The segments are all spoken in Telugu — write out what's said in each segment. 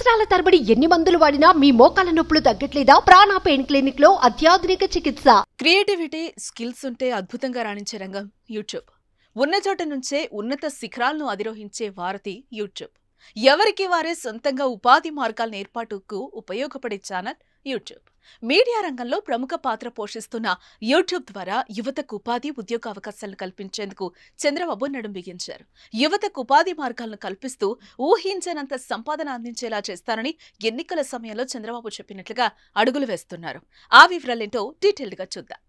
సంవత్సరాల తరబడి ఎన్ని మందులు వాడినా మీ మోకాల నొప్పులు తగ్గట్లేదా? ప్రాణ పెయిన్ క్లినిక్ లో అత్యాధునిక చికిత్స. క్రియేటివిటీ, స్కిల్స్ ఉంటే అద్భుతంగా రాణించే రంగం యూట్యూబ్. ఉన్న చోట నుంచే ఉన్నత శిఖరాలను అధిరోహించే వారధి యూట్యూబ్. ఎవరికి వారే సొంతంగా ఉపాధి మార్గాల ఏర్పాటుకు ఉపయోగపడే ఛానల్ యూట్యూబ్. మీడియా రంగంలో ప్రముఖ పాత్ర పోషిస్తున్న యూట్యూబ్ ద్వారా యువతకు ఉపాధి, ఉద్యోగ అవకాశాలను కల్పించేందుకు చంద్రబాబు నడుం బిగించారు. యువతకు ఉపాధి మార్గాలను కల్పిస్తూ ఊహించనంత సంపాదన అందించేలా చేస్తారని ఎన్నికల సమయంలో చంద్రబాబు చెప్పినట్లుగా అడుగులు వేస్తున్నారు. ఆ వివరాలేంటో డీటెయిల్డ్గా చూద్దాం.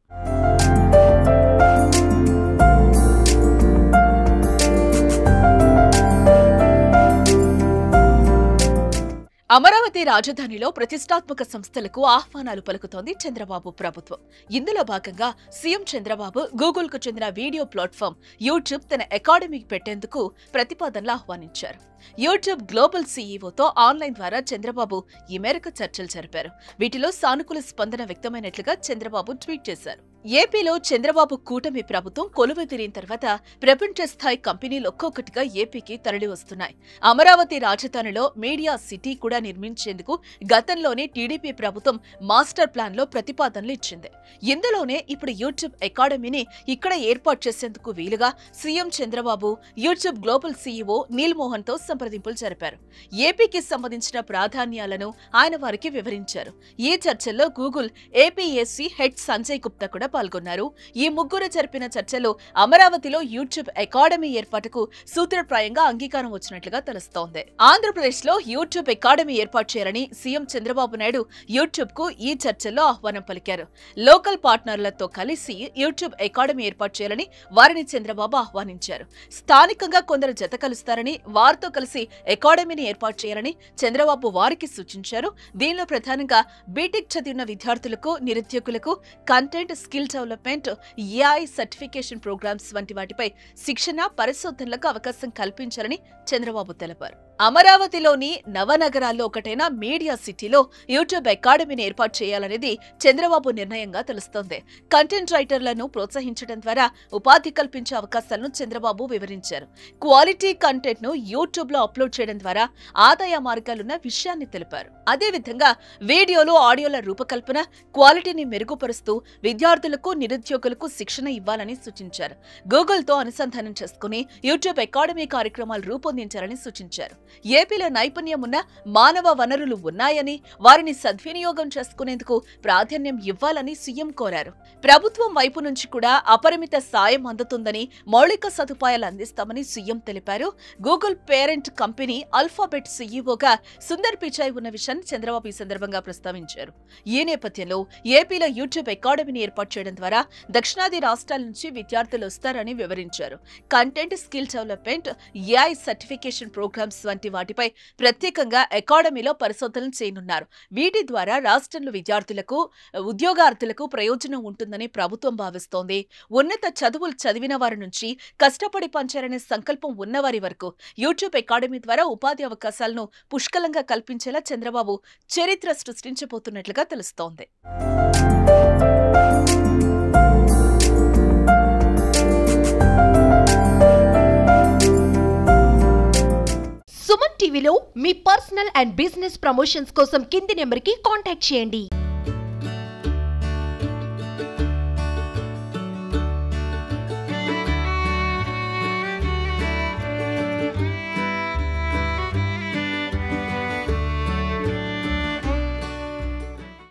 అమరావతి రాజధానిలో ప్రతిష్టాత్మక సంస్థలకు ఆహ్వానాలు పలుకుతోంది చంద్రబాబు ప్రభుత్వం. ఇందులో భాగంగా సీఎం చంద్రబాబు గూగుల్కు చెందిన వీడియో ప్లాట్ఫామ్ యూట్యూబ్ తన అకాడమీ పెట్టేందుకు ప్రతిపాదనలు ఆహ్వానించారు. యూట్యూబ్ గ్లోబల్ సీఈఓతో ఆన్లైన్ ద్వారా చంద్రబాబు ఈ మేరకు చర్చలు జరిపారు. వీటిలో సానుకూల స్పందన వ్యక్తమైనట్లుగా చంద్రబాబు ట్వీట్ చేశారు. ఏపీలో చంద్రబాబు కూటమి ప్రభుత్వం కొలువు తీరిన తర్వాత ప్రపంచ స్థాయి కంపెనీలు ఒక్కొక్కటిగా ఏపీకి తరలి వస్తున్నాయి. అమరావతి రాజధానిలో మీడియా సిటీ కూడా నిర్మించేందుకు గతంలోనే టీడీపీ ప్రభుత్వం మాస్టర్ ప్లాన్ లో ప్రతిపాదనలు ఇచ్చింది. ఇందులోనే ఇప్పుడు యూట్యూబ్ అకాడమీని ఇక్కడ ఏర్పాటు చేసేందుకు వీలుగా CM Chandrababu YouTube global CEO Neal Mohan తో సంప్రదింపులు జరిపారు. ఏపీకి సంబంధించిన ప్రాధాన్యాలను ఆయన వారికి వివరించారు. ఈ చర్చల్లో Google APAC head Sanjay Gupta కూడా పాల్గొన్నారు. ఈ ముగ్గురు జరిపిన చర్చలో అమరావతిలో యూట్యూబ్ అకాడమీ ఏర్పాటుకు సూత్రప్రాయంగా అంగీకారం వచ్చినట్లుగా తెలుస్తోంది. ఆంధ్రప్రదేశ్ లో యూట్యూబ్ అకాడమీ ఏర్పాటు చేయాలని సీఎం చంద్రబాబు నాయుడు యూట్యూబ్ కు ఈ చర్చల్లో ఆహ్వానం పలికారు. లోకల్ పార్ట్నర్లతో కలిసి యూట్యూబ్ అకాడమీ ఏర్పాటు చేయాలని వారిని చంద్రబాబు ఆహ్వానించారు. స్థానికంగా కొందరు జత కలుస్తారని, వారితో కలిసి అకాడమీని ఏర్పాటు చేయాలని చంద్రబాబు వారికి సూచించారు. దీనిలో ప్రధానంగా బీటెక్ చదివిన విద్యార్థులకు, నిరుద్యోగులకు content, skill development, AI certification programs వంటి వాటిపై శిక్షణ, పరిశోధనలకు అవకాశం కల్పించాలని చంద్రబాబు తెలిపారు. అమరావతిలోని నవనగరాల్లో ఒకటైన మీడియా సిటీలో యూట్యూబ్ అకాడమీని ఏర్పాటు చేయాలనేది చంద్రబాబు నిర్ణయంగా తెలుస్తోంది. కంటెంట్ రైటర్లను ప్రోత్సహించడం ద్వారా ఉపాధి కల్పించే అవకాశాలను చంద్రబాబు వివరించారు. క్వాలిటీ కంటెంట్ ను యూట్యూబ్ లో అప్లోడ్ చేయడం ద్వారా ఆదాయ మార్గాలున్న విషయాన్ని తెలిపారు. అదేవిధంగా వీడియోలు, ఆడియోల రూపకల్పన, క్వాలిటీని మెరుగుపరుస్తూ విద్యార్థులకు, నిరుద్యోగులకు శిక్షణ ఇవ్వాలని సూచించారు. గూగుల్ తో అనుసంధానం చేసుకుని యూట్యూబ్ అకాడమీ కార్యక్రమాలు రూపొందించాలని సూచించారు. ఏపీలో నైపుణ్యం ఉన్న మానవ వనరులు ఉన్నాయని, వారిని సద్వినియోగం చేసుకునేందుకు ప్రాధాన్యం ఇవ్వాలని సీఎం కోరారు. ప్రభుత్వం వైపు నుంచి కూడా అపరిమిత సాయం అందుతుందని, మౌలిక సదుపాయాలు అందిస్తామని సీఎం తెలిపారు. గూగుల్ పేరెంట్ కంపెనీ అల్ఫాబెట్ సీఈఓగా సుందర్ పిచాయ్ ఉన్న విషయాన్ని చంద్రబాబు ఈ సందర్భంగా ప్రస్తావించారు. ఈ నేపథ్యంలో ఏపీలో యూట్యూబ్ అకాడమీని ఏర్పాటు చేయడం ద్వారా దక్షిణాది రాష్ట్రాల నుంచి విద్యార్థులు వస్తారని వివరించారు. Content, skill development, AI certification programs వంటి వాటిపై ప్రత్యేకంగా అకాడమీలో పరిశోధనలు చేయనున్నారు. వీటి ద్వారా రాష్ట్రంలో విద్యార్థులకు, ఉద్యోగార్థులకు ప్రయోజనం ఉంటుందని ప్రభుత్వం భావిస్తోంది. ఉన్నత చదువులు చదివిన వారి నుంచి కష్టపడి పనిచేయాలనే సంకల్పం ఉన్నవారి వరకు యూట్యూబ్ అకాడమీ ద్వారా ఉపాధి అవకాశాలను పుష్కలంగా కల్పించేలా చంద్రబాబు చరిత్ర సృష్టించబోతున్నట్లుగా తెలుస్తోంది. సుమన్ టీవీలో మీ పర్సనల్ అండ్ బిజినెస్ ప్రమోషన్స్ కోసం కింది నెంబర్కి కాంటాక్ట్ చేయండి.